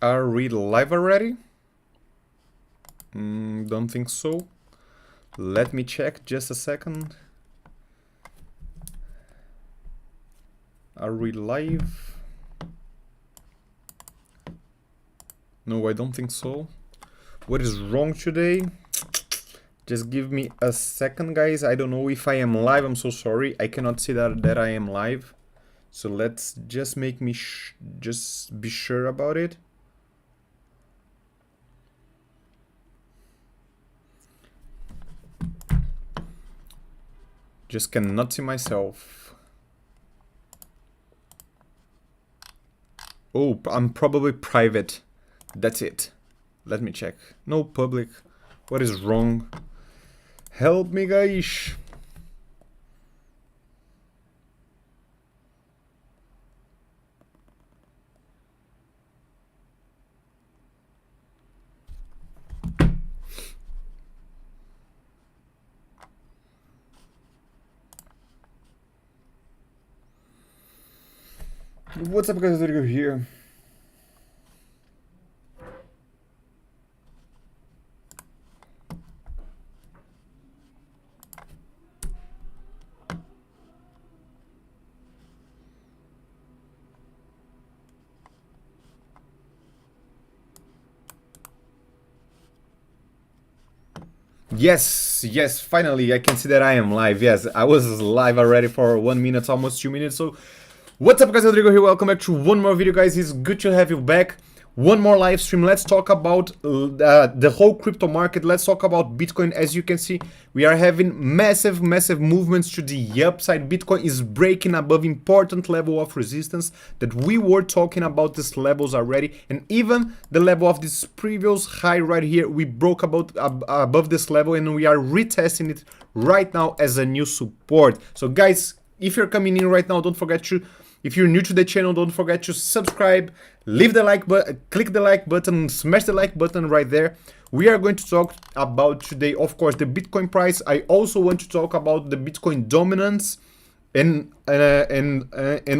Are we live already? Don't think so. Let me check just a second. Are we live? No, I don't think so. What is wrong today? Just give me a second, guys. I don't know if I am live. I'm so sorry. I cannot see that I am live. So let's just make me just be sure about it. Just cannot see myself. Oh, I'm probably private. That's it. Let me check. No public. What is wrong? Help me, guys. What's up, guys? Rodrigo here. Yes, finally I can see that I am live. Yes, I was live already for 1 minute, almost 2 minutes. So what's up, guys? Rodrigo here. Welcome back to one more video, guys. It's good to have you back. One more live stream. Let's talk about the whole crypto market. Let's talk about Bitcoin. As you can see, we are having massive movements to the upside. Bitcoin is breaking above important level of resistance that we were talking about these levels already, and even the level of this previous high right here, we broke above this level, and we are retesting it right now as a new support. So guys, if you're coming in right now, don't forget to, if you're new to the channel, don't forget to subscribe, leave the like button, click the like button, smash the like button right there. We are going to talk about today, of course, the Bitcoin price. I also want to talk about the Bitcoin dominance and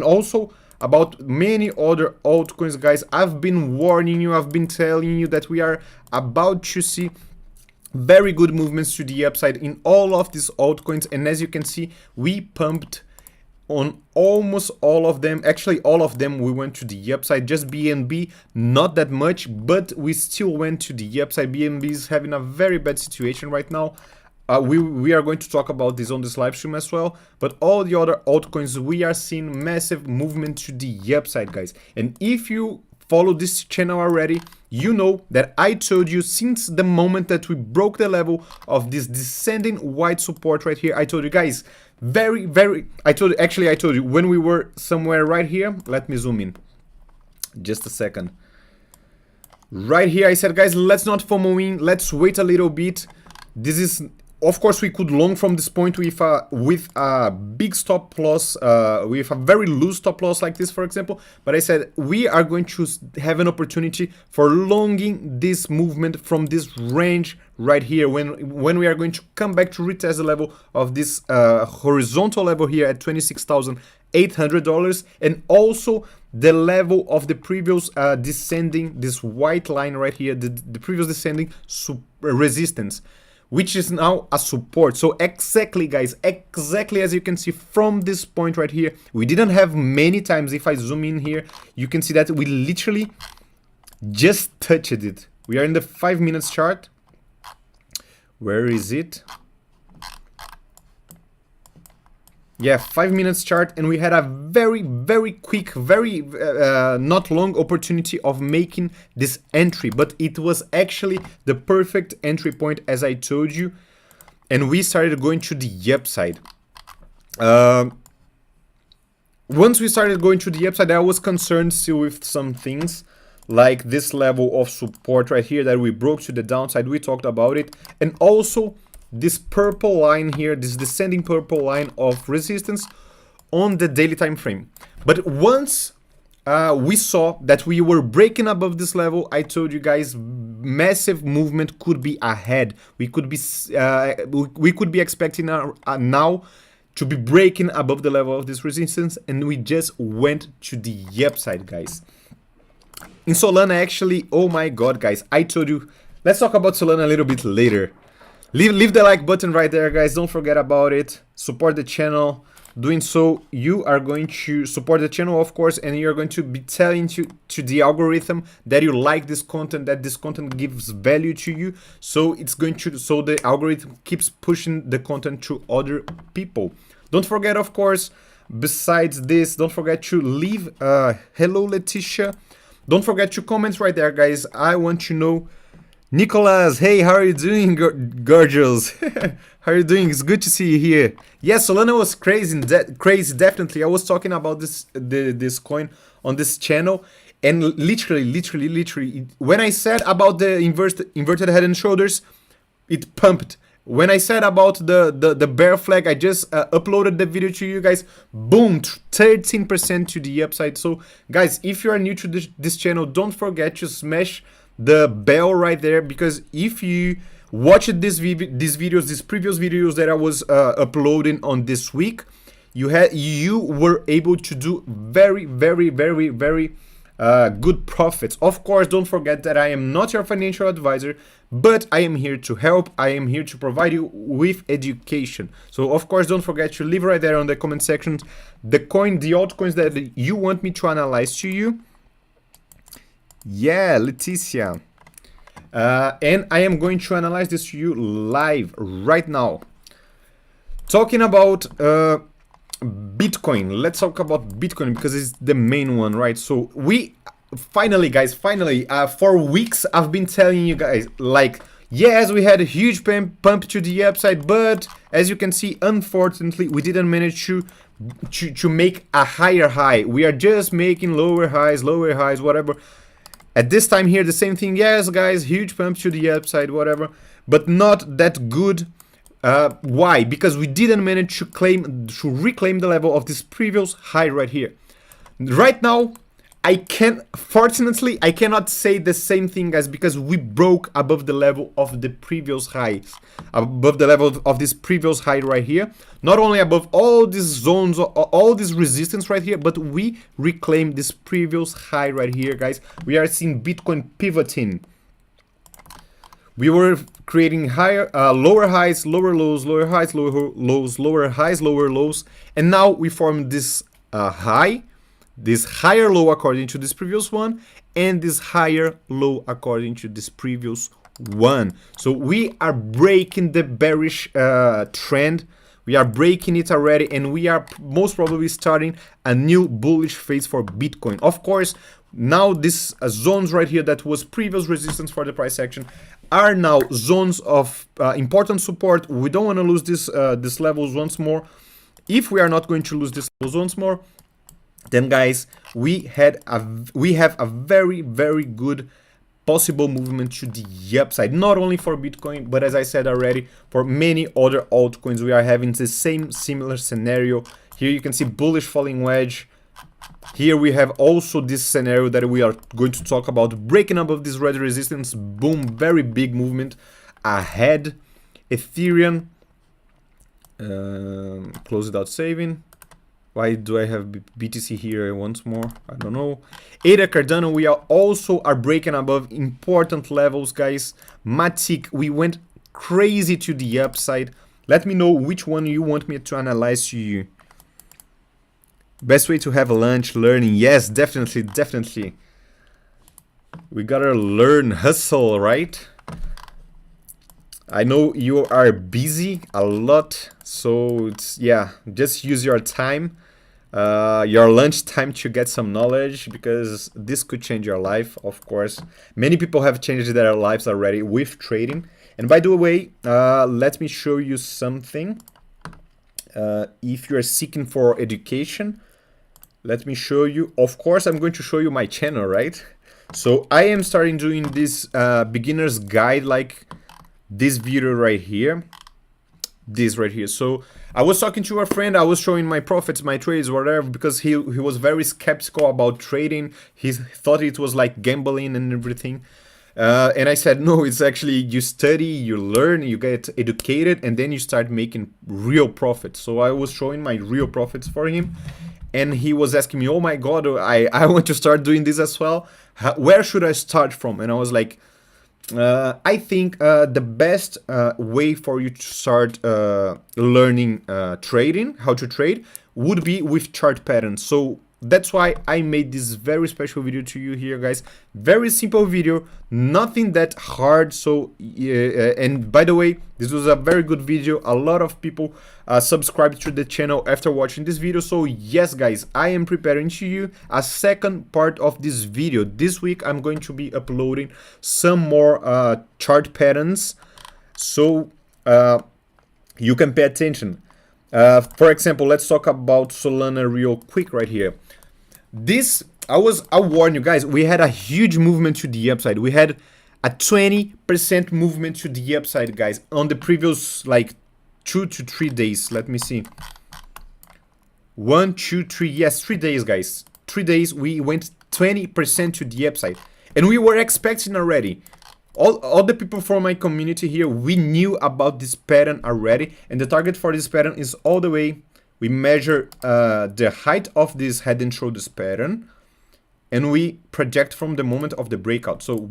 also about many other altcoins, guys. I've been warning you, I've been telling you that we are about to see very good movements to the upside in all of these altcoins, and as you can see, we pumped on almost all of them. Actually, all of them we went to the upside. Just BNB not that much, but we still went to the upside. BNB is having a very bad situation right now. We are going to talk about this on this live stream as well, but all the other altcoins, we are seeing massive movement to the upside, guys. And if you follow this channel already, you know that I told you since the moment that we broke the level of this descending white support right here, I told you guys, I told you when we were somewhere right here. Let me zoom in just a second. Right here, I said, guys, let's not FOMO in, let's wait a little bit. This is, of course, we could long from this point with a big stop loss, with a very loose stop loss like this, for example. But I said we are going to have an opportunity for longing this movement from this range right here, when we are going to come back to retest the level of this horizontal level here at $26,800, and also the level of the previous descending, this white line right here, the previous descending resistance, which is now a support. So exactly, guys, exactly as you can see from this point right here, we didn't have many times. If I zoom in here, you can see that we literally just touched it. We are in the 5 minutes chart. Where is it? Yeah, 5 minutes chart, and we had a very quick, very not long opportunity of making this entry, but it was actually the perfect entry point, as I told you, and we started going to the upside. Once we started going to the upside, I was concerned still with some things, like this level of support right here that we broke to the downside. We talked about it, and also this purple line here, this descending purple line of resistance on the daily time frame. But once we saw that we were breaking above this level, I told you guys, massive movement could be ahead. We could be expecting now to be breaking above the level of this resistance, and we just went to the upside, guys. In Solana, actually, oh my god, guys, I told you, let's talk about Solana a little bit later. Leave the like button right there, guys, don't forget about it. Support the channel. Doing so, you are going to support the channel, of course, and you're going to be telling to the algorithm that you like this content, that this content gives value to you. So it's going to, so the algorithm keeps pushing the content to other people. Don't forget, of course, besides this, don't forget to leave hello Letitia. Don't forget to comment right there, guys. I want to know. Nicholas, hey, how are you doing, gorgeous? How are you doing? It's good to see you here. Yes, Solana was crazy, definitely. I was talking about this coin on this channel, and literally, when I said about the inverted head and shoulders, it pumped. When I said about the bear flag, I just uploaded the video to you guys. Boom, 13% to the upside. So, guys, if you are new to this channel, don't forget to smash the bell right there, because if you watched these previous videos that I was uploading on this week, you were able to do very good profits. Of course, don't forget that I am not your financial advisor, but I am here to help. I am here to provide you with education. So of course, don't forget to leave right there on the comment section the altcoins that you want me to analyze to you. Yeah, Leticia. And I am going to analyze this to you live right now. Talking about Bitcoin. Let's talk about Bitcoin because it's the main one, right? So we finally, guys, for weeks I've been telling you guys, like, yes, we had a huge pump to the upside, but as you can see, unfortunately, we didn't manage to make a higher high. We are just making lower highs, whatever. At this time here, the same thing. Yes, guys, huge pump to the upside, whatever, but not that good. Why? Because we didn't manage to reclaim the level of this previous high right here. Right now, fortunately, I cannot say the same thing, guys, because we broke above the level of the previous highs, above the level of this previous high right here. Not only above all these zones, all this resistance right here, but we reclaimed this previous high right here, guys. We are seeing Bitcoin pivoting. We were creating lower highs, lower lows, lower highs, lower lows, lower highs, lower lows, and now we formed this high, this higher low according to this previous one, and this higher low according to this previous one. So we are breaking the bearish trend. We are breaking it already, and we are most probably starting a new bullish phase for Bitcoin. Of course, now these zones right here that was previous resistance for the price action are now zones of important support. We don't want to lose these levels once more. If we are not going to lose these levels once more, then guys, we have a very good possible movement to the upside, not only for Bitcoin, but as I said already, for many other altcoins. We are having the similar scenario. Here you can see bullish falling wedge. Here we have also this scenario that we are going to talk about, breaking above this red resistance. Boom, very big movement ahead. Ethereum, close without saving. Why do I have BTC here once more? I don't know. ADA Cardano, we are breaking above important levels, guys. Matic, we went crazy to the upside. Let me know which one you want me to analyze to you. Best way to have lunch, learning. Yes, definitely. We gotta learn, hustle, right? I know you are busy a lot, so it's, yeah, just use your time, your lunch time to get some knowledge, because this could change your life, of course. Many people have changed their lives already with trading. And by the way, let me show you something. If you're seeking for education, let me show you. Of course, I'm going to show you my channel, right? So I am starting doing this beginner's guide, like this video right here, so I was talking to a friend, I was showing my profits, my trades, whatever, because he was very skeptical about trading. He thought it was like gambling and everything, and I said, no, it's actually, you study, you learn, you get educated, and then you start making real profits. So I was showing my real profits for him, and he was asking me, oh my god, I want to start doing this as well. where should I start from? And I was like, I think the best way for you to start learning trading, how to trade, would be with chart patterns. So that's why I made this very special video to you here, guys. Very simple video, nothing that hard. So and by the way, this was a very good video. A lot of people subscribed to the channel after watching this video. So yes, guys, I am preparing to you a second part of this video. This week I'm going to be uploading some more chart patterns, so you can pay attention. For example, let's talk about Solana real quick right here. This, I warn you guys, we had a huge movement to the upside. We had a 20% movement to the upside, guys, on the previous like 2 to 3 days. Let me see. 1, 2, 3, yes, 3 days, guys. 3 days we went 20% to the upside. And we were expecting already. All the people from my community here, we knew about this pattern already, and the target for this pattern is all the way. We measure the height of this head and shoulders pattern, and we project from the moment of the breakout. So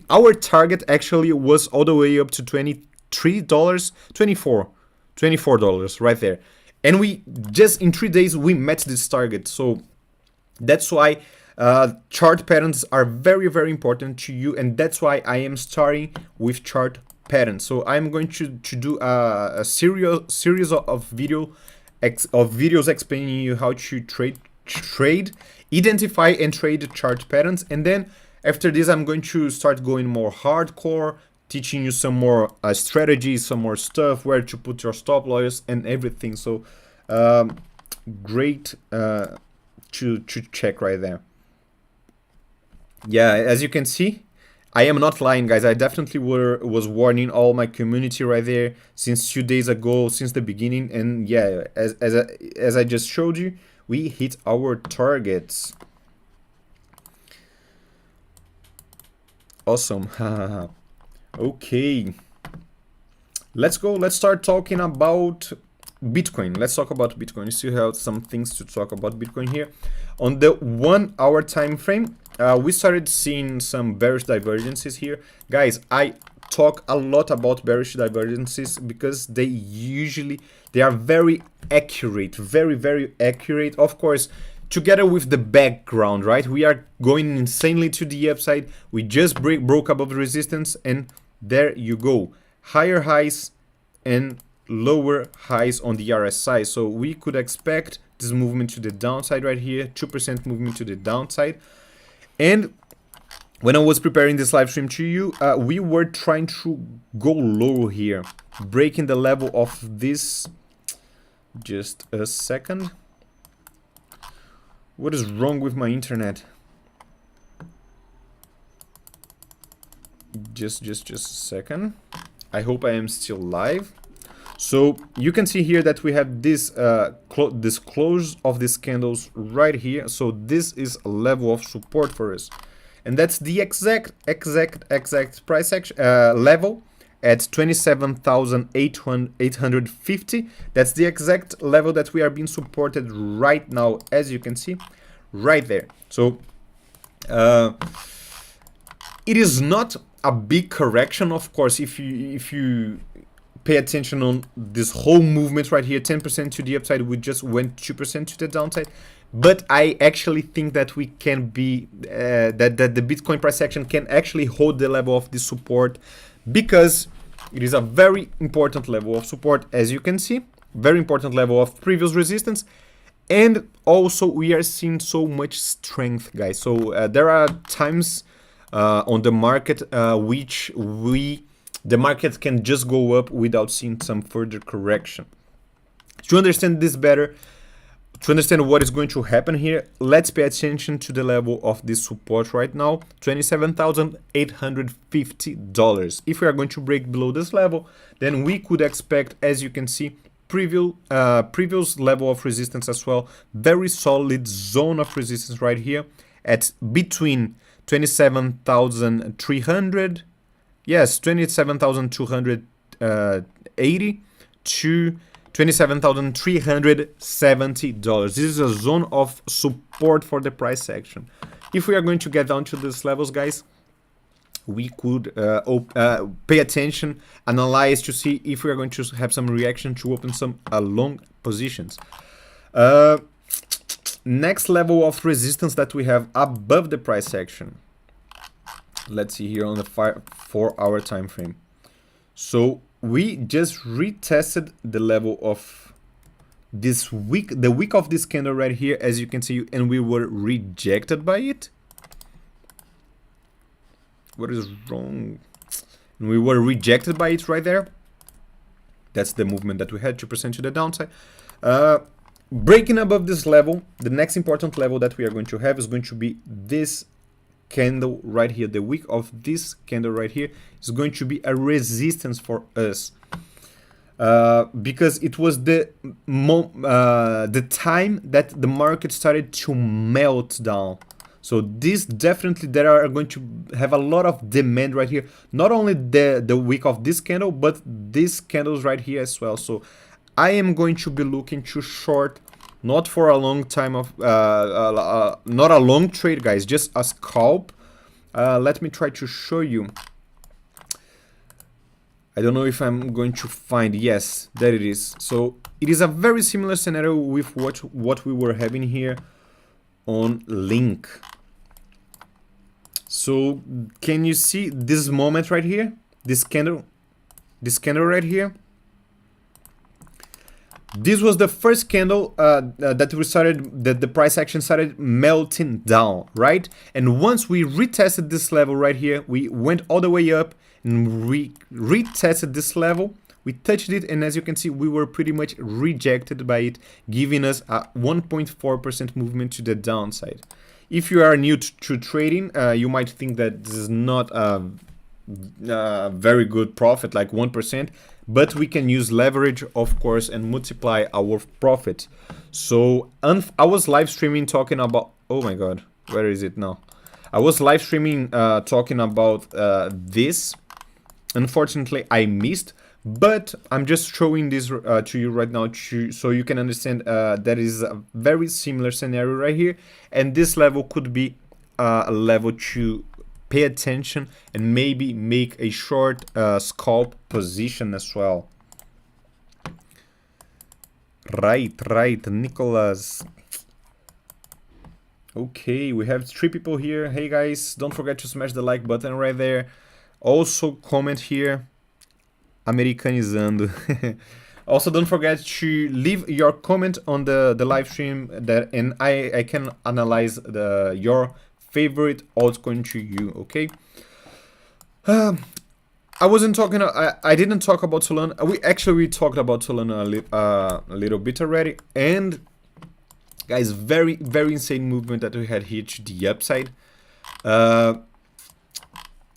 our target actually was all the way up to $23, $24 right there, and we just in 3 days we met this target. So that's why chart patterns are very, very important to you, and that's why I am starting with chart patterns. So I'm going to do a series of videos explaining you how to trade, identify and trade chart patterns, and then after this I'm going to start going more hardcore, teaching you some more strategies, some more stuff, where to put your stop loss and everything. So great to check right there. Yeah, as you can see, I am not lying, guys. I definitely was warning all my community right there since 2 days ago, since the beginning. And yeah, as I just showed you, we hit our targets. Awesome. Okay, let's go. Let's start talking about Bitcoin. Let's talk about Bitcoin. We still have some things to talk about Bitcoin here. On the 1 hour time frame, we started seeing some bearish divergences here. Guys, I talk a lot about bearish divergences because they are very accurate, very, very accurate. Of course, together with the background, right? We are going insanely to the upside. We just broke above the resistance, and there you go. Higher highs and lower highs on the RSI. So we could expect this movement to the downside right here, 2% movement to the downside. And when I was preparing this live stream to you, we were trying to go low here, breaking the level of this. Just a second. What is wrong with my internet? Just a second. I hope I am still live. So you can see here that we have this this close of these candles right here. So this is a level of support for us, and that's the exact price action level at 27,850. That's the exact level that we are being supported right now, as you can see right there. So it is not a big correction, of course. If you pay attention on this whole movement right here, 10% to the upside, we just went 2% to the downside. But I actually think that we can be that the Bitcoin price action can actually hold the level of this support, because it is a very important level of support, as you can see, very important level of previous resistance. And also we are seeing so much strength, guys. So there are times on the market which the market can just go up without seeing some further correction. To understand this better, to understand what is going to happen here, let's pay attention to the level of this support right now, $27,850. If we are going to break below this level, then we could expect, as you can see, previous level of resistance as well. Very solid zone of resistance right here at between 27,300, yes, 27,280 to $27,370. This is a zone of support for the price action. If we are going to get down to these levels, guys, we could pay attention, analyze to see if we are going to have some reaction to open some long positions. Next level of resistance that we have above the price action. Let's see here on the 4-hour time frame. So we just retested the level of this week, the week of this candle right here, as you can see, and we were rejected by it. What is wrong? And we were rejected by it right there. That's the movement that we had, 2% to the downside. Breaking above this level, the next important level that we are going to have is going to be this candle right here. The wick of this candle right here is going to be a resistance for us, because it was the time that the market started to melt down. So this definitely, there are going to have a lot of demand right here. Not only the wick of this candle, but these candles right here as well. So I am going to be looking to short, not for a long time of, not a long trade, guys, just a scalp. Let me try to show you. I don't know if I'm going to find, yes, there it is. So it is a very similar scenario with what we were having here on Link. So can you see this moment right here? This candle right here? This was the first candle that we started, that the price action started melting down, right? And once we retested this level right here, we went all the way up and we retested this level. We touched it, and as you can see, we were pretty much rejected by it, giving us a 1.4% movement to the downside. If you are new to trading, you might think that this is not a very good profit, like 1%, but we can use leverage, of course, and multiply our profit. So I was live streaming talking about, oh my god, where is it now? I was live streaming talking about this. Unfortunately, I missed, but I'm just showing this to you right now so you can understand that is a very similar scenario right here, and this level could be a level to pay attention and maybe make a short scalp position as well. Right, Nicholas. Okay, we have 3 people here. Hey guys, don't forget to smash the like button right there. Also comment here, Americanizando. Also don't forget to leave your comment on the live stream, and I can analyze your favorite altcoin to you, okay? I wasn't talking, I didn't talk about Solana. We talked about Solana a little bit already, and guys, very insane movement that we had here to the upside.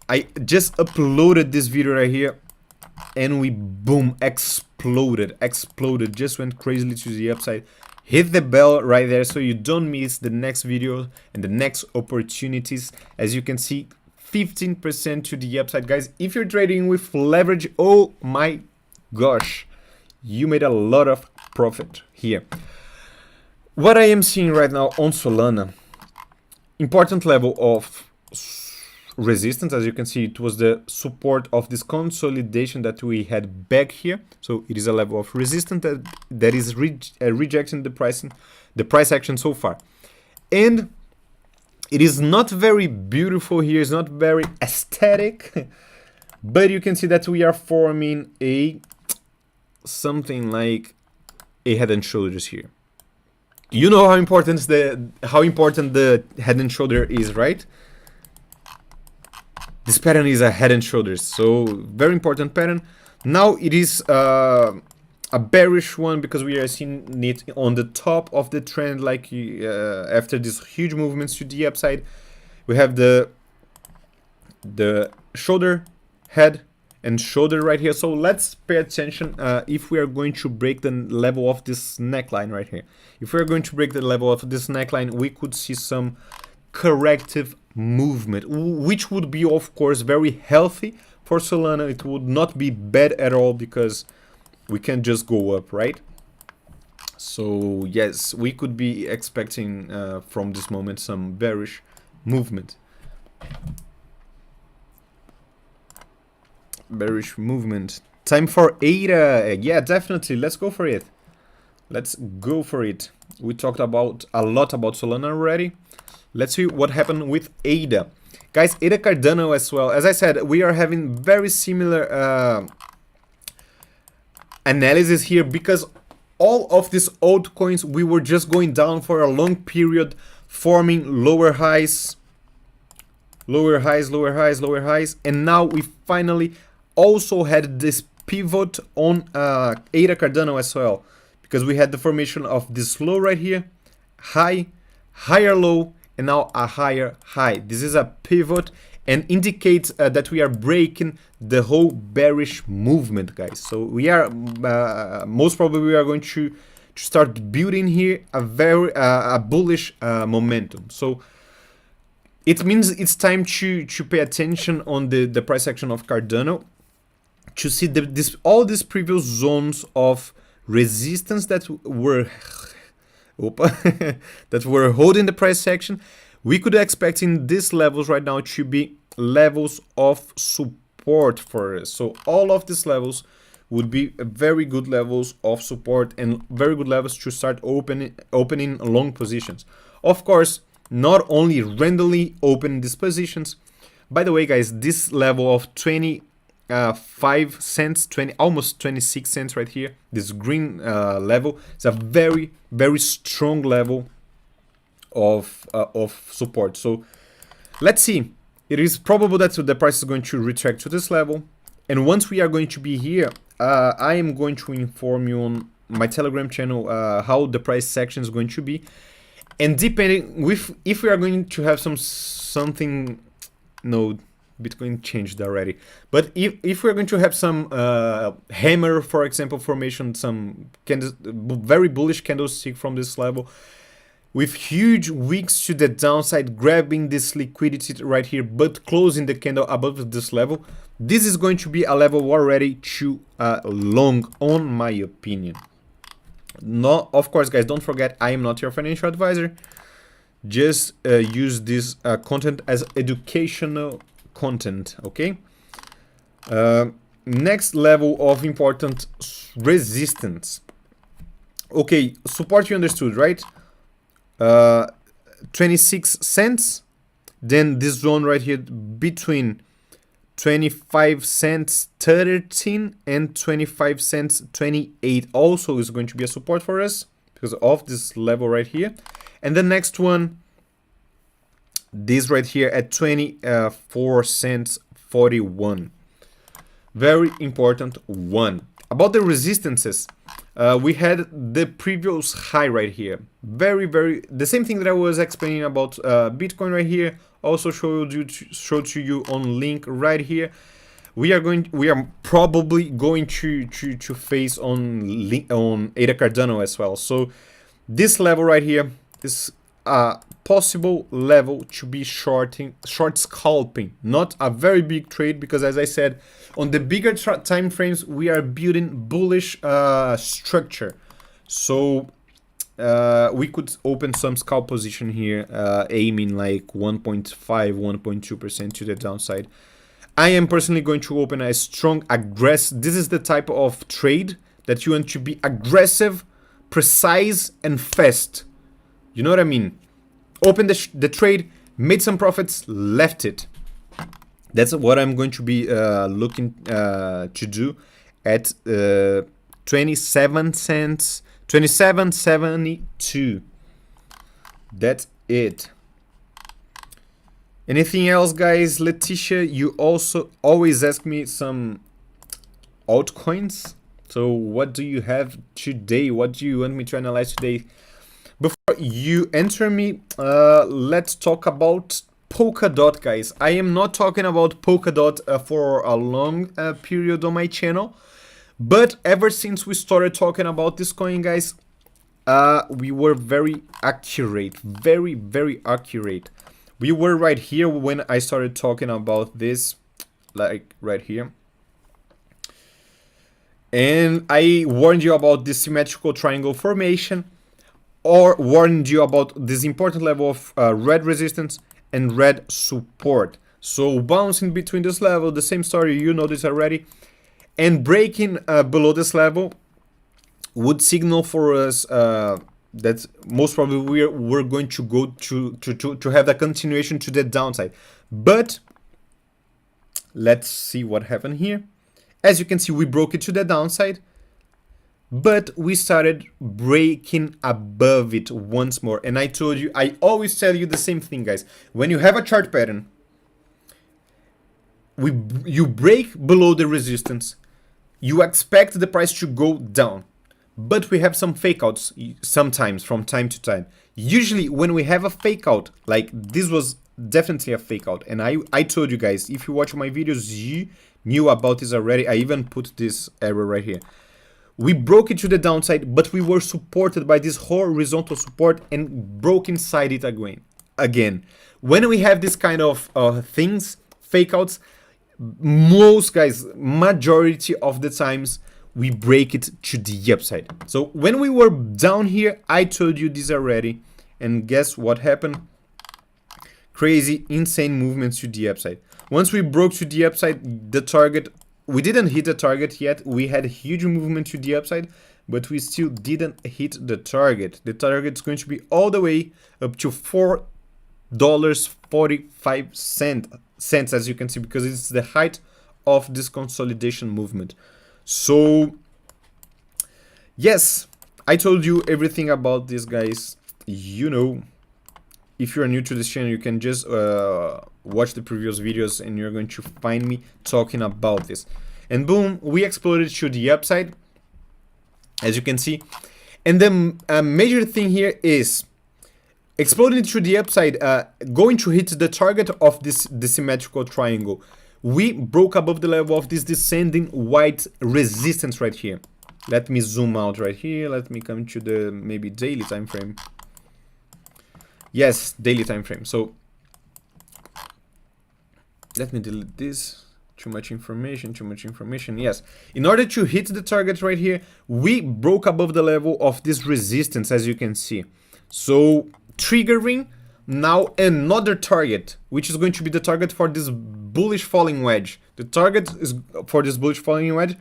I just uploaded this video right here, and we boom, exploded, just went crazily to the upside. Hit the bell right there so you don't miss the next video and the next opportunities. As you can see, 15% to the upside, guys. If you're trading with leverage, oh my gosh, you made a lot of profit here. What I am seeing right now on Solana, important level of resistance, as you can see, it was the support of this consolidation that we had back here. So it is a level of resistance that is rejecting the price action so far, and it is not very beautiful here. It's not very aesthetic, but you can see that we are forming something like a head and shoulders here. You know how important the head and shoulder is, right? This pattern is a head and shoulders, so very important pattern. Now it is a bearish one because we are seeing it on the top of the trend, like after these huge movements to the upside. We have the shoulder, head, and shoulder right here. So let's pay attention if we are going to break the level of this neckline right here. If we are going to break the level of this neckline, we could see some corrective movement, which would be, of course, very healthy for Solana. It would not be bad at all because we can just go up, right? So yes, we could be expecting from this moment some bearish movement. Bearish movement. Time for ADA. Yeah, definitely. Let's go for it. Let's go for it. We talked about a lot about Solana already. Let's see what happened with ADA. Guys, ADA Cardano as well. As I said, we are having very similar analysis here because all of these altcoins, we were just going down for a long period, forming lower highs, lower highs, lower highs, lower highs. And now we finally also had this pivot on ADA Cardano as well, because we had the formation of this low right here, high, higher low, and now a higher high. This is a pivot and indicates that we are breaking the whole bearish movement, guys. So we are most probably we are going to start building here a very bullish momentum. So it means it's time to pay attention on the price action of Cardano, to see all these previous zones of resistance that were that were holding the price action. We could expect in these levels right now to be levels of support for us. So all of these levels would be very good levels of support and very good levels to start opening long positions. Of course, not only randomly open these positions. By the way, guys, this level of 25 cents, almost 26 cents right here, this green level, is a very, very strong level of support. So let's see. It is probable that the price is going to retract to this level, and once we are going to be here, I am going to inform you on my Telegram channel how the price action is going to be, and depending with if we are going to have something. No, Bitcoin changed already, but if we're going to have some hammer, for example, formation, some very bullish candlestick from this level, with huge wicks to the downside, grabbing this liquidity right here, but closing the candle above this level, this is going to be a level already too long, on my opinion. No, of course, guys, don't forget, I am not your financial advisor. Just use this content as educational content, okay? Next level of important resistance. Okay, support you understood, right? 26 cents. Then this zone right here between 25 cents 13 and 25 cents 28 also is going to be a support for us because of this level right here. And the next one, this right here at 24 cents 41. Very important one. About the resistances, we had the previous high right here. The same thing that I was explaining about Bitcoin right here. Also showed to you on link right here. We are probably going to face on ADA Cardano as well. So this level right here is a possible level to be short scalping, not a very big trade, because as I said, on the bigger time frames we are building bullish structure. So we could open some scalp position here, aiming like 1.5 1.2% to the downside. I am personally going to open a strong aggressive. This is the type of trade that you want to be aggressive, precise, and fast. You know what I mean? Open the trade, made some profits, left it. That's what I'm going to be looking to do at 27 cents, 27.72. That's it. Anything else, guys? Letitia, you also always ask me some altcoins. So what do you have today? What do you want me to analyze today? Before you enter me, let's talk about Polkadot, guys. I am not talking about Polkadot for a long period on my channel, but ever since we started talking about this coin, guys, we were very accurate, very accurate. We were right here when I started talking about this, like right here. And I warned you about this symmetrical triangle formation, or warned you about this important level of red resistance, and red support. So bouncing between this level, the same story, you know this already, and breaking below this level would signal for us that most probably we're going to go to have a continuation to the downside. But let's see what happened here. As you can see, we broke it to the downside, but we started breaking above it once more. And I told you, I always tell you the same thing, guys. When you have a chart pattern, you break below the resistance, you expect the price to go down. But we have some fake outs sometimes from time to time. Usually when we have a fake out, like this was definitely a fake out. And I told you guys, if you watch my videos, you knew about this already. I even put this error right here. We broke it to the downside, but we were supported by this horizontal support and broke inside it again. When we have this kind of things, fake outs, most guys, majority of the times, we break it to the upside. So when we were down here, I told you this already, and guess what happened? Crazy, insane movements to the upside. Once we broke to the upside, the target, we didn't hit the target yet. We had a huge movement to the upside, but we still didn't hit the target. The target is going to be all the way up to $4.45, as you can see, because it's the height of this consolidation movement. So yes, I told you everything about this, guys. You know, if you're new to this channel, you can just watch the previous videos and you're going to find me talking about this. And boom, we exploded to the upside, as you can see. And the major thing here is exploding to the upside, going to hit the target of this symmetrical triangle. We broke above the level of this descending white resistance right here. Let me zoom out right here. Let me come to the maybe daily time frame. Yes, daily time frame. So let me delete this. Too much information. Yes, in order to hit the target right here, we broke above the level of this resistance, as you can see. So triggering now another target, which is going to be the target for this bullish falling wedge. The target is for this bullish falling wedge.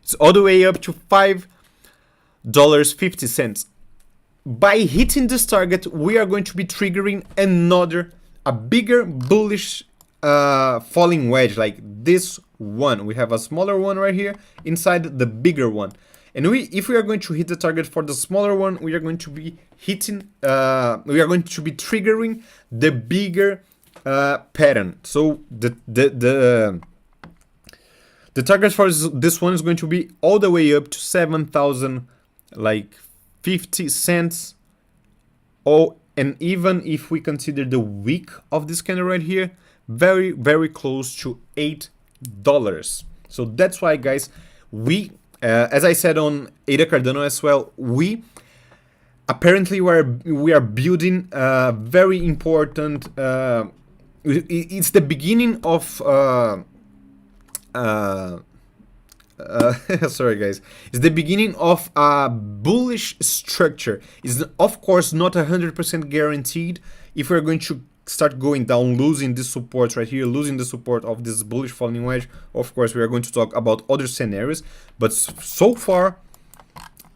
It's all the way up to $5.50. By hitting this target, we are going to be triggering a bigger bullish falling wedge, like this one. We have a smaller one right here inside the bigger one. And if we are going to hit the target for the smaller one, we are going to be hitting, we are going to be triggering the bigger pattern. So the target for this one is going to be all the way up to 7,050 cents. Oh, and even if we consider the wick of this candle right here, very, very close to $8. So that's why, guys, we as I said on Ada Cardano as well, we apparently we are building a very important. It's the beginning of. Sorry, guys. It's the beginning of a bullish structure. It's of course not 100% guaranteed. If we're going to start going down, losing this support right here, losing the support of this bullish falling wedge, of course we are going to talk about other scenarios, but so far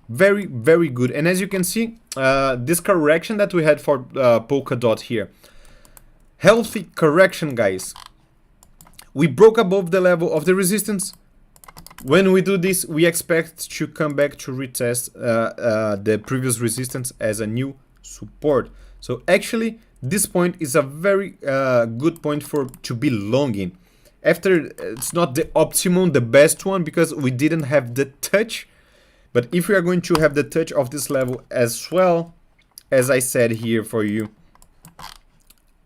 very, very good. And as you can see, this correction that we had for Polkadot here, healthy correction, guys. We broke above the level of the resistance. When we do this, we expect to come back to retest the previous resistance as a new support. So actually this point is a very good point to be longing. After, it's not the optimum, the best one, because we didn't have the touch. But if we are going to have the touch of this level as well, as I said here for you,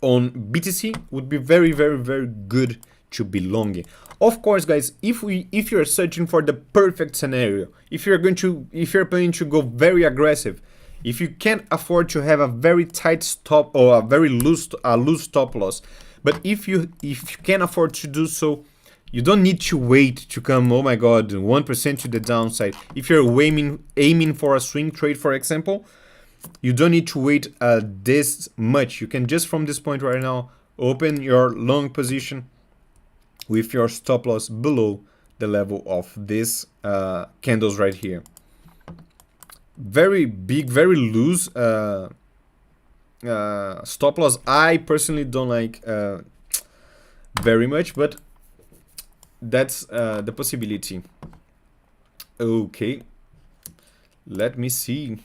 on BTC, would be very, very, very good to be longing. Of course, guys, if you're searching for the perfect scenario, if you're planning to go very aggressive, if you can't afford to have a very tight stop or a very loose stop loss, but if you can afford to do so, you don't need to wait to come, oh my god, 1% to the downside. If you're aiming for a swing trade, for example, you don't need to wait this much. You can just from this point right now open your long position with your stop loss below the level of this candles right here. Very big, very loose stop loss. I personally don't like very much, but that's the possibility. Okay, let me see.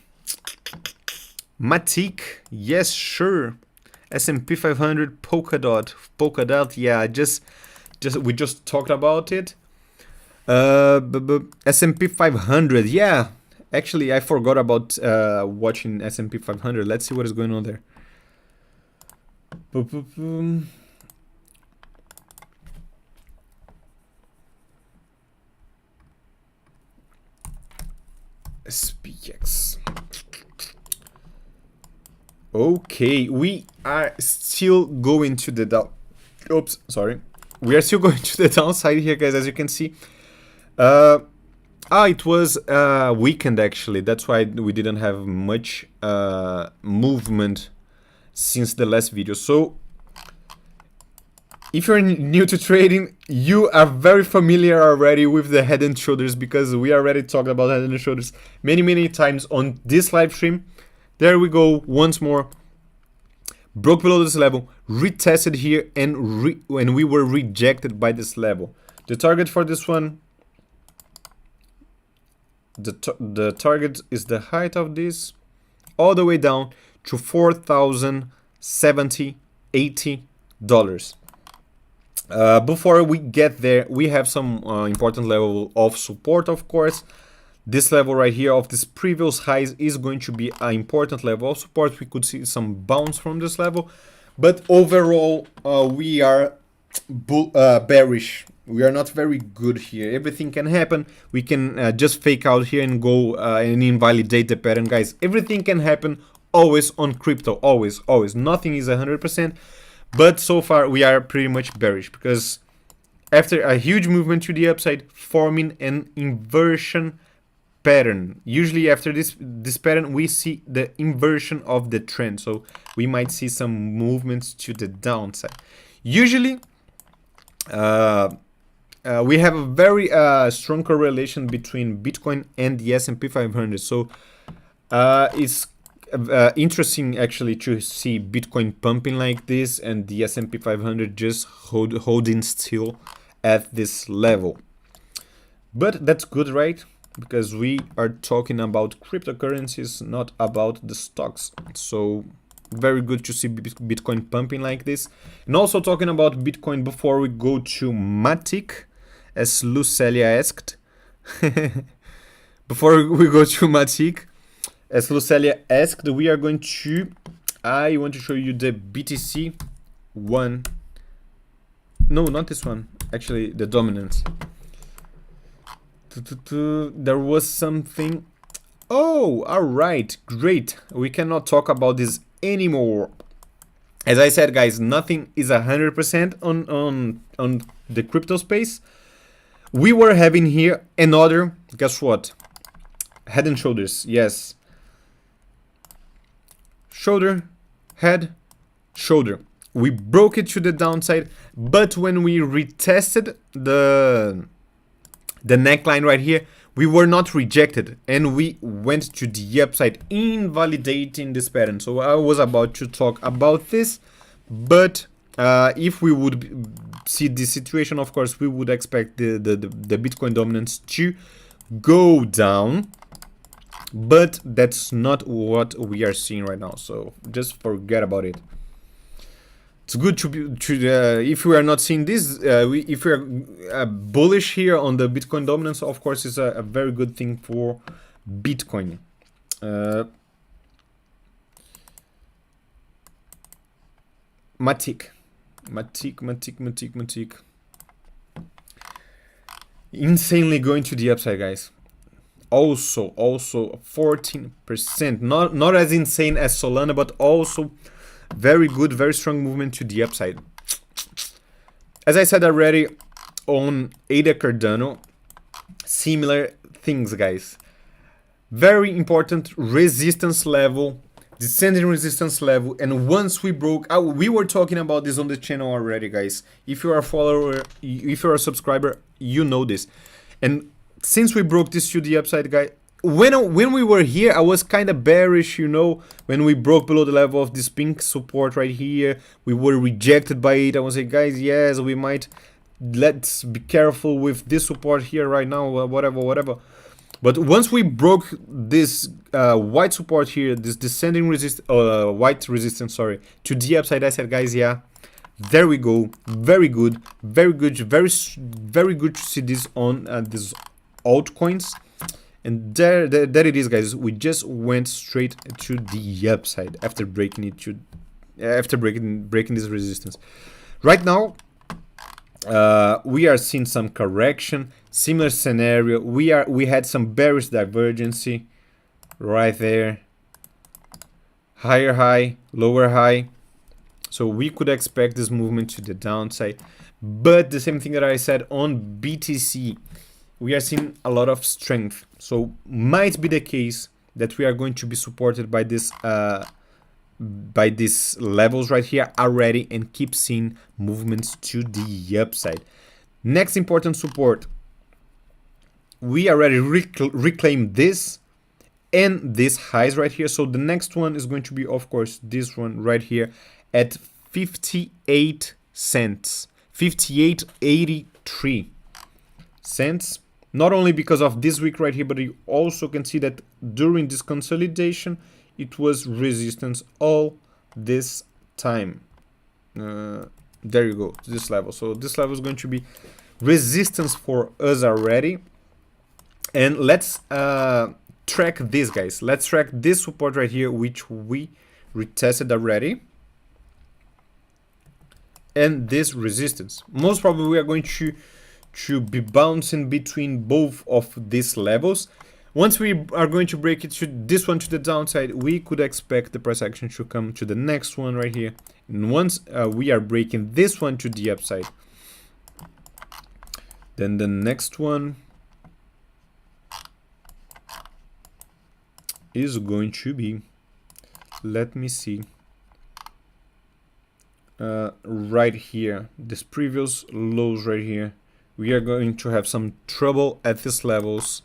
Matic, yes, sure. S&P 500, Polkadot, yeah, we just talked about it. S&P 500, yeah. Actually, I forgot about watching S&P 500. Let's see what is going on there. SPX. Okay, we are still going to the down. Oops, sorry. We are still going to the downside here, guys, as you can see. It was weekend actually. That's why we didn't have much movement since the last video. So if you're new to trading, you are very familiar already with the head and shoulders, because we already talked about head and shoulders many times on this live stream. There we go, once more. Broke below this level, retested here, and we were rejected by this level. The target for this one, the target is the height of this, all the way down to $4,070, $80. Before we get there, we have some important level of support, of course. This level right here of this previous highs is going to be an important level of support. We could see some bounce from this level, but overall we are bearish. We are not very good here. Everything can happen. We can just fake out here and go and invalidate the pattern, guys. Everything can happen always on crypto, always. Nothing is 100%, but so far we are pretty much bearish, because after a huge movement to the upside, forming an inversion pattern. Usually after this pattern, we see the inversion of the trend, so we might see some movements to the downside. Usually we have a very strong correlation between Bitcoin and the S&P 500, so it's interesting actually to see Bitcoin pumping like this and the S&P 500 just holding still at this level. But that's good, right? Because we are talking about cryptocurrencies, not about the stocks. So very good to see Bitcoin pumping like this. And also talking about Bitcoin before we go to Matic, as Lucelia asked. Before we go to Matic, as Lucelia asked, we are going to, I want to show you the BTC one. No, not this one. Actually, the dominance. There was something. Oh, all right, great. We cannot talk about this anymore. As I said, guys, nothing is 100% on the crypto space. We were having here another, guess what? Head and shoulders, yes. Shoulder, head, shoulder. We broke it to the downside, but when we retested the neckline right here, we were not rejected and we went to the upside, invalidating this pattern. So I was about to talk about this, but if we would see this situation, of course we would expect the Bitcoin dominance to go down, but that's not what we are seeing right now, so just forget about it. It's good to if we are not seeing this, if we are bullish here on the Bitcoin dominance, of course, it's a very good thing for Bitcoin. Matic. Insanely going to the upside, guys. Also 14%. Not as insane as Solana, but also very good, very strong movement to the upside. As I said already on ADA Cardano, similar things, guys. Very important resistance level, descending resistance level. And once we broke, we were talking about this on the channel already, guys. If you are a follower, if you're a subscriber, you know this. And since we broke this to the upside, guys, when we were here, I was kind of bearish, you know, when we broke below the level of this pink support right here. We were rejected by it. I was like, guys, yes, we might, let's be careful with this support here right now, whatever. But once we broke this white support here, this descending white resistance, sorry, to the upside, I said, guys, yeah, there we go, very good, very good to see this on these altcoins. And there it is, guys. We just went straight to the upside after breaking it to, breaking this resistance. Right now, we are seeing some correction, similar scenario. We had some bearish divergency right there, higher high, lower high. So we could expect this movement to the downside. But the same thing that I said on BTC, we are seeing a lot of strength. So might be the case that we are going to be supported by this by these levels right here already, and keep seeing movements to the upside. Next important support, we already reclaimed this and this highs right here. So the next one is going to be, of course, this one right here at 58 cents, 58.83 cents. Not only because of this week right here, but you also can see that during this consolidation, it was resistance all this time. There you go, this level. So this level is going to be resistance for us already. And let's track this, guys. Let's track this support right here, which we retested already. And this resistance. Most probably we are going to be bouncing between both of these levels. Once we are going to break it to this one to the downside, we could expect the price action to come to the next one right here. And once we are breaking this one to the upside, then the next one is going to be, let me see, right here, this previous lows right here. We are going to have some trouble at these levels.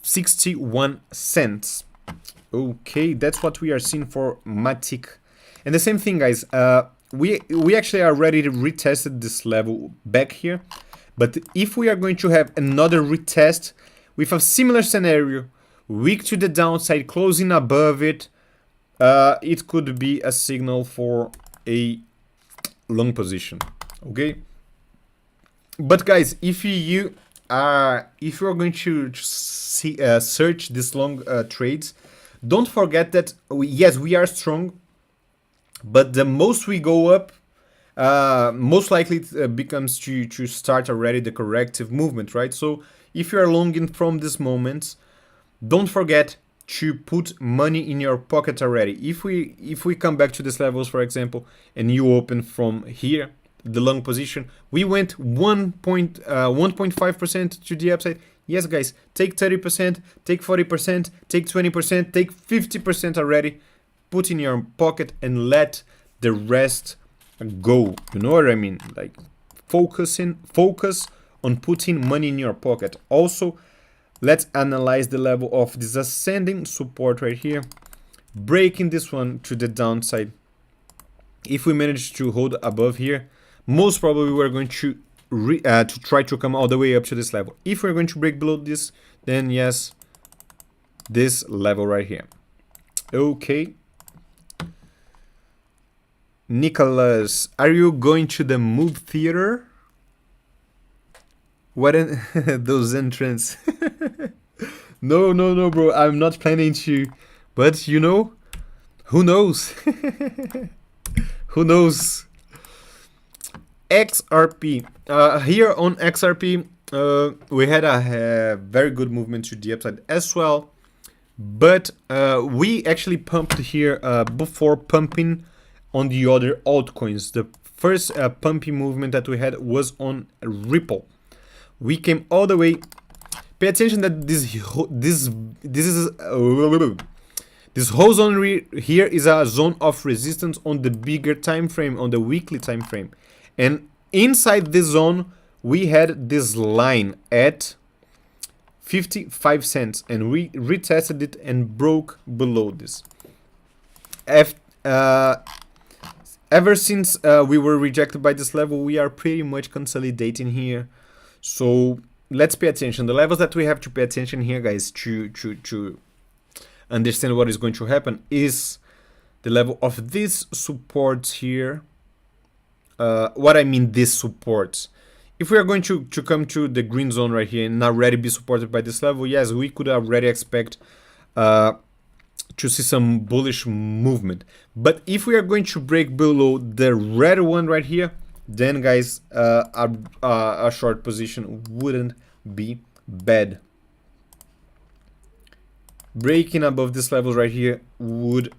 61 cents. Okay, that's what we are seeing for Matic. And the same thing, guys, we actually already retested this level back here. But if we are going to have another retest with a similar scenario, weak to the downside, closing above it, it could be a signal for a long position. Okay. But guys, if you're going to see, search these long trades, don't forget that yes, we are strong, but the most we go up, most likely it becomes to start already the corrective movement, right? So if you are longing from this moment, don't forget to put money in your pocket already. If we come back to these levels, for example, and you open from here, the long position, we went 1.5% to the upside. Yes, guys, take 30%, take 40%, take 20%, take 50% already, put in your pocket and let the rest go. You know what I mean? Like focus on putting money in your pocket. Also, let's analyze the level of this ascending support right here, breaking this one to the downside. If we manage to hold above here, most probably we're going to try to come all the way up to this level. If we're going to break below this, then yes, this level right here. Okay. Nicholas, are you going to the movie theater? What those entrants? No, bro. I'm not planning to. But you know, who knows? Who knows? XRP. Here on XRP, we had a very good movement to the upside as well, but we actually pumped here before pumping on the other altcoins. The first pumping movement that we had was on Ripple. We came all the way Pay attention that this whole zone here is a zone of resistance on the bigger time frame, on the weekly time frame, and inside this zone we had this line at 55 cents, and we retested it and broke below this. Ever since we were rejected by this level, we are pretty much consolidating here. So let's pay attention. The levels that we have to pay attention here, guys, to understand what is going to happen is the level of these supports here. What I mean, these supports. If we are going to come to the green zone right here and already be supported by this level, yes, we could already expect to see some bullish movement. But if we are going to break below the red one right here, then guys, a short position wouldn't be bad. Breaking above this level right here would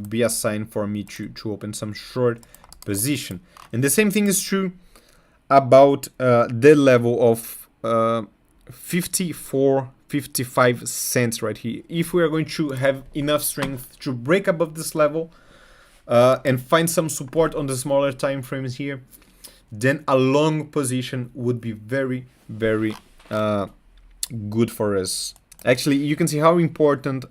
be a sign for me to open some short position. And the same thing is true about the level of 55 cents right here. If we are going to have enough strength to break above this level and find some support on the smaller time frames here, then a long position would be very, very good for us. Actually, you can see how important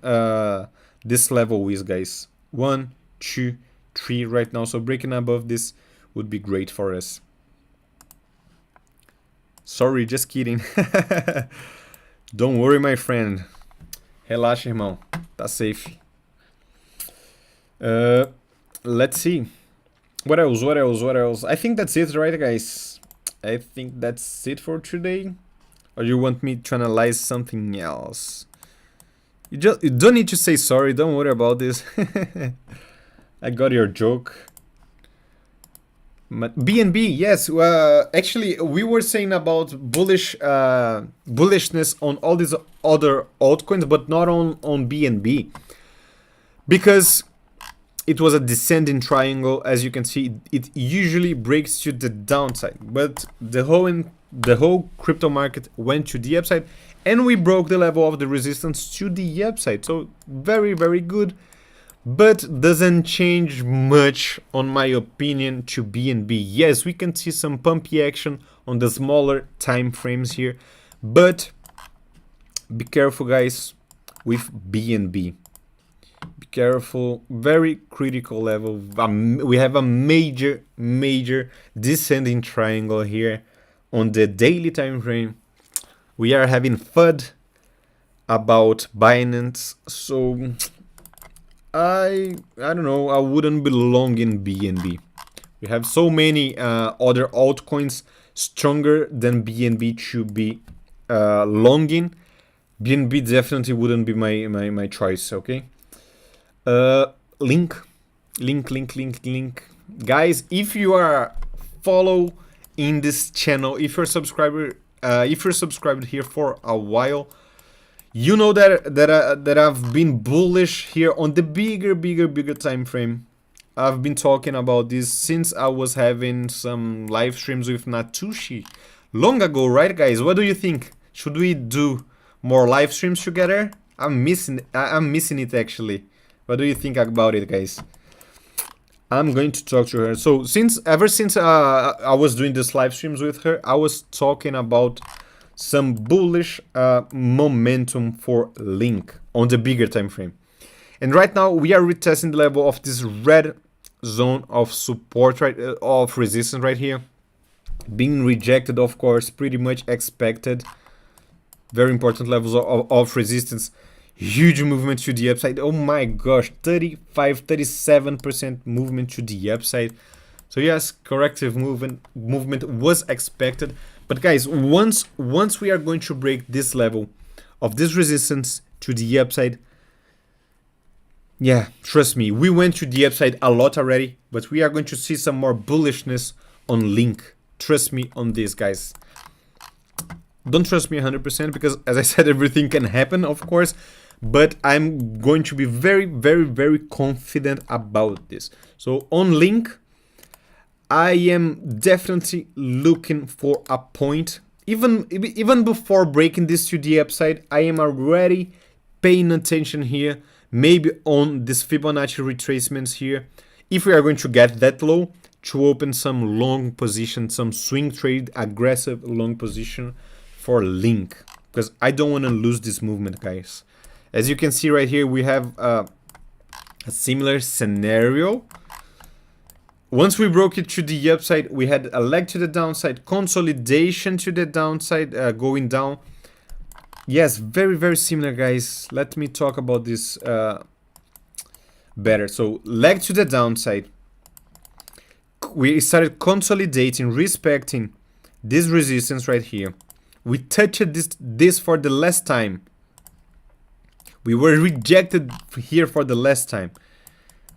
this level is, guys. 1, 2, 3 right now. So breaking above this would be great for us. Sorry, just kidding. Don't worry, my friend. Relaxa, irmão. Tá safe. Let's see. What else? I think that's it, right, guys? I think that's it for today. Or you want me to analyze something else? You don't need to say sorry. Don't worry about this. I got your joke. BNB, yes. Actually, we were saying about bullishness on all these other altcoins, but not on BNB, because it was a descending triangle. As you can see, it usually breaks to the downside, but the whole crypto market went to the upside, and we broke the level of the resistance to the upside. So very, very good. But doesn't change much, on my opinion, to BNB. Yes, we can see some pumpy action on the smaller time frames here, but be careful, guys, with BNB. Be careful, very critical level. We have a major descending triangle here on the daily time frame. We are having FUD about Binance, so I don't know, I wouldn't be long in BNB. We have so many other altcoins stronger than BNB to be long in. BNB definitely wouldn't be my choice, okay? Link. Guys, if you are following this channel, if you're subscribed here for a while, you know that I've been bullish here on the bigger time frame. I've been talking about this since I was having some live streams with Natushi long ago, right, guys? What do you think? Should we do more live streams together? I'm missing it, actually. What do you think about it, guys? I'm going to talk to her. So ever since I was doing these live streams with her, I was talking about some bullish momentum for Link on the bigger time frame. And right now we are retesting the level of this red zone of support, right, of resistance right here. Being rejected, of course, pretty much expected. Very important levels of resistance. Huge movement to the upside. Oh my gosh, 37% movement to the upside. So yes, corrective movement was expected. But guys, once we are going to break this level of this resistance to the upside, yeah, trust me, we went to the upside a lot already, but we are going to see some more bullishness on Link. Trust me on this, guys. Don't trust me 100% because, as I said, everything can happen, of course, but I'm going to be very confident about this. So on Link, I am definitely looking for a point even before breaking this to the upside, I am already paying attention here, maybe on this Fibonacci retracements here, if we are going to get that low, to open some long position, some swing trade, aggressive long position for link, because I don't want to lose this movement, guys. As you can see right here, we have a similar scenario. Once we broke it to the upside, we had a leg to the downside, consolidation to the downside, going down. Yes, very, very similar, guys. Let me talk about this better. So, leg to the downside. We started consolidating, respecting this resistance right here. We touched this for the last time. We were rejected here for the last time.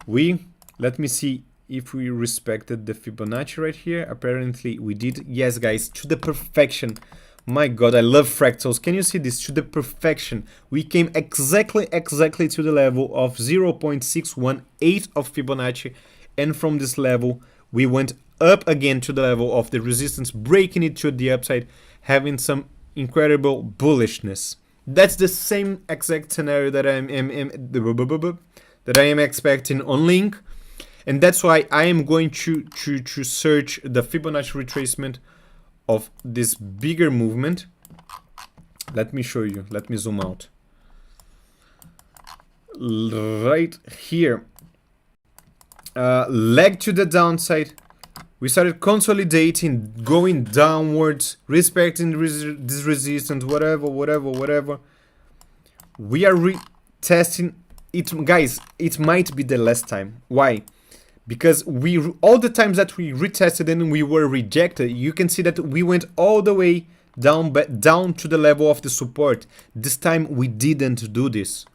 Let me see if we respected the Fibonacci right here. Apparently we did. Yes, guys, to the perfection. My God, I love fractals. Can you see this? To the perfection. We came exactly to the level of 0.618 of Fibonacci. And from this level, we went up again to the level of the resistance, breaking it to the upside, having some incredible bullishness. That's the same exact scenario that I am expecting on link. And that's why I am going to search the Fibonacci retracement of this bigger movement. Let me show you. Let me zoom out. Right here. Leg to the downside. We started consolidating, going downwards, respecting this resistance, whatever. We are retesting it, guys. It might be the last time. Why? Because all the times that we retested and we were rejected, you can see that we went all the way down to the level of the support. This time we didn't do this.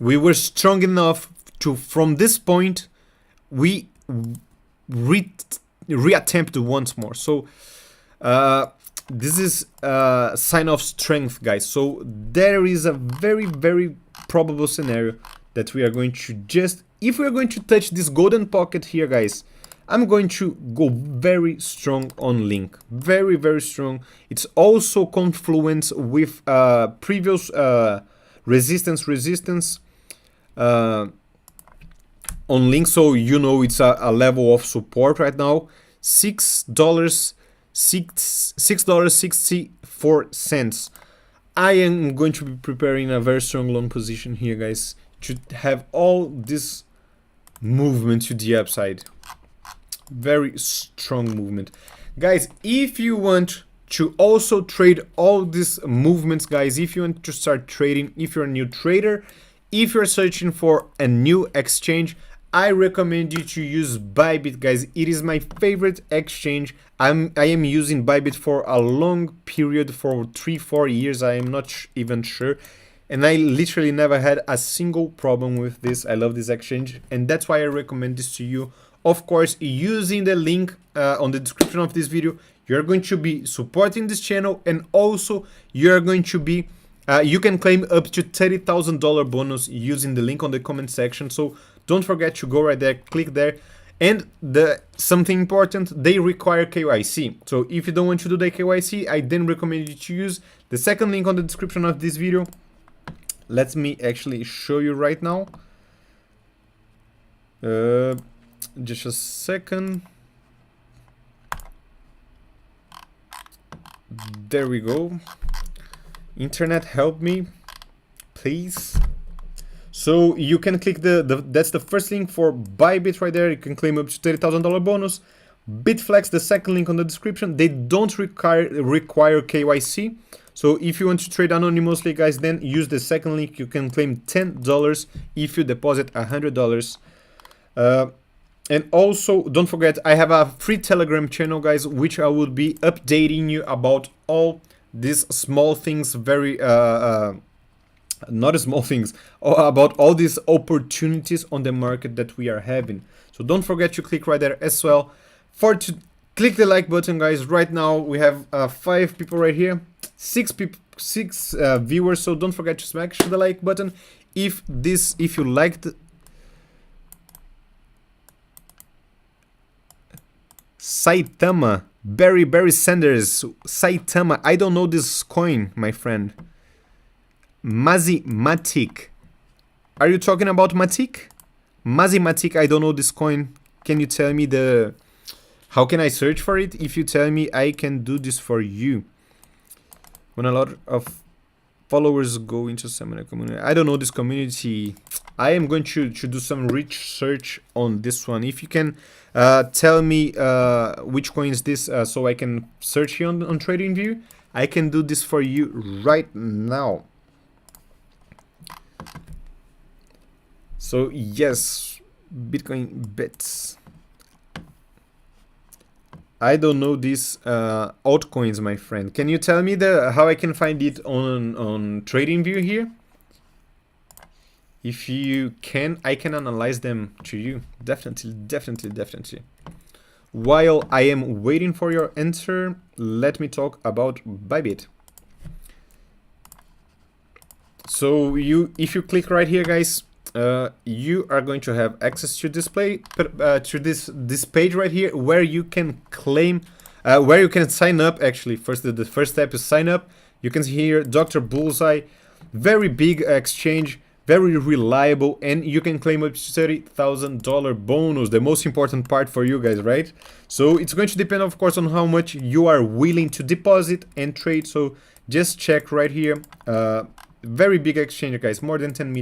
We were strong enough to, from this point, we reattempt once more. So this is a sign of strength, guys. So there is a very, very probable scenario that we are going to just, if we are going to touch this golden pocket here, guys, I'm going to go very strong on link. Very, very strong. It's also confluence with previous resistance on link. So you know it's a level of support right now. $6.64. I am going to be preparing a very strong long position here, guys, to have all this movement to the upside. Very strong movement, guys. If you want to also trade all these movements, guys, if you want to start trading, if you're a new trader, if you're searching for a new exchange, I recommend you to use Bybit, guys. It is my favorite exchange. I am using Bybit for a long period, for 3-4 years. I am not even sure. And I literally never had a single problem with this. I love this exchange. And that's why I recommend this to you. Of course, using the link on the description of this video, you're going to be supporting this channel. And also, you're going to be, you can claim up to $30,000 bonus using the link on the comment section. So don't forget to go right there, click there. And something important, they require KYC. So if you don't want to do the KYC, I then recommend you to use the second link on the description of this video. Let me actually show you right now. Just a second. There we go. Internet, help me, please. So you can click that's the first link for Bybit right there. You can claim up to $30,000 bonus. Bitflex, the second link on the description. They don't require KYC. So if you want to trade anonymously, guys, then use the second link. You can claim $10 if you deposit $100. And also, don't forget, I have a free Telegram channel, guys, which I will be updating you about all these small things, very not small things, about all these opportunities on the market that we are having. So don't forget to click right there as well. Click the like button, guys. Right now we have 5 people right here, 6 viewers. So don't forget to smash the like button if you liked. Saitama, Barry Sanders, Saitama. I don't know this coin, my friend. Matic. Are you talking about Matic? Matic, I don't know this coin. Can you tell me the... How can I search for it? If you tell me, I can do this for you. When a lot of followers go into seminar community. I don't know this community. I am going to do some research on this one. If you can tell me which coin is this so I can search here on TradingView, I can do this for you right now. So yes, Bitcoin bits. I don't know these altcoins, my friend. Can you tell me how I can find it on TradingView here? If you can, I can analyze them to you. Definitely. While I am waiting for your answer, let me talk about Bybit. So if you click right here, guys, you are going to have access to this page right here, where you can claim, where you can sign up. Actually, the first step is sign up. You can see here Dr. Bullseye, very big exchange, very reliable, and you can claim up to $30,000 bonus. The most important part for you guys, right? So it's going to depend, of course, on how much you are willing to deposit and trade. So just check right here. Very big exchange, guys. More than 10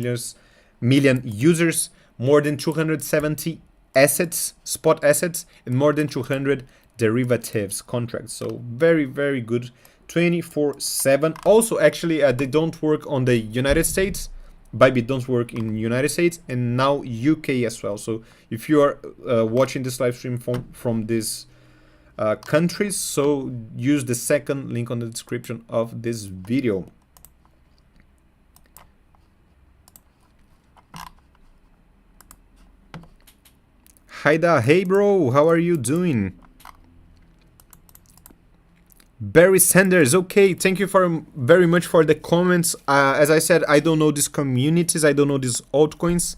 million users, more than 270 assets, spot assets, and more than 200 derivatives contracts. So very good, 24/7. Also, actually, they don't work on the United States. Bybit don't work in United States, and now UK as well. So if you are watching this live stream from these countries, so use the second link on the description of this video. Haida, hey bro, how are you doing? Barry Sanders, okay, thank you very much for the comments. As I said, I don't know these communities, I don't know these altcoins.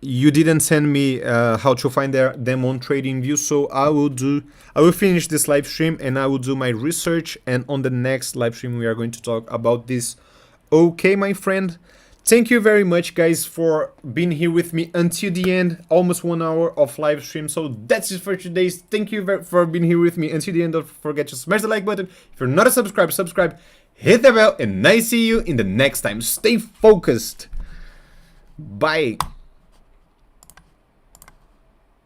You didn't send me how to find them on TradingView, so I will finish this live stream and I will do my research, and on the next live stream we are going to talk about this. Okay, my friend. Thank you very much, guys, for being here with me until the end. Almost 1 hour of live stream. So that's it for today. Thank you for being here with me until the end. Don't forget to smash the like button. If you're not a subscriber, subscribe. Hit the bell, and I see you in the next time. Stay focused. Bye.